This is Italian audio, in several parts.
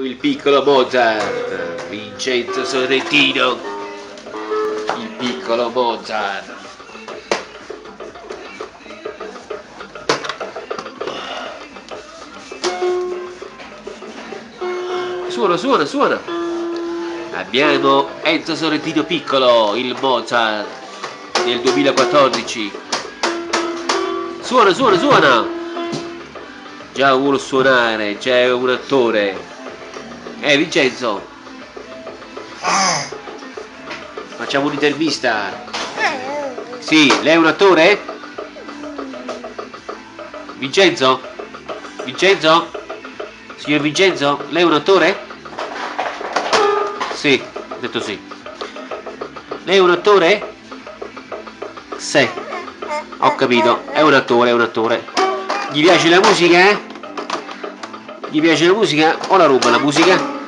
Il piccolo Mozart, Vincenzo Sorrentino, il piccolo Mozart. Suona, suona, suona. Abbiamo Enzo Sorrentino piccolo, il Mozart del 2014. Suona, suona, suona. Già vuole suonare, c'è un attore. Vincenzo, facciamo un'intervista. Sì, lei è un attore? Vincenzo? Vincenzo? Signor Vincenzo, lei è un attore? Sì, ho detto sì. Lei è un attore? Sì, ho capito, è un attore, è un attore. Gli piace la musica? Gli piace la musica o la ruba la musica?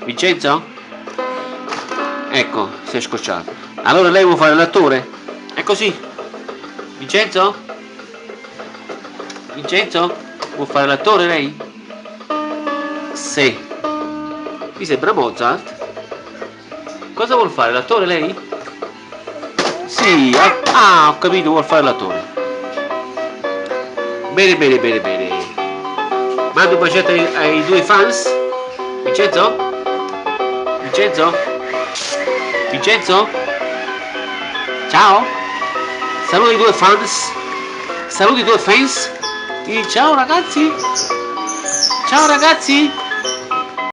Vincenzo? Ecco, si è scocciato. Allora lei vuole fare l'attore? È così? Vincenzo? Vincenzo? Vuol fare l'attore lei? Sì. Mi sembra Mozart. Cosa vuol fare? L'attore lei? Sì, ho capito, vuol fare l'attore. Bene, bene, bene, bene. Mando un bacetto ai due fans. Vincenzo? Vincenzo? Vincenzo? Ciao? Saluti i due fans. Saluti i due fans. Ciao ragazzi. Ciao ragazzi.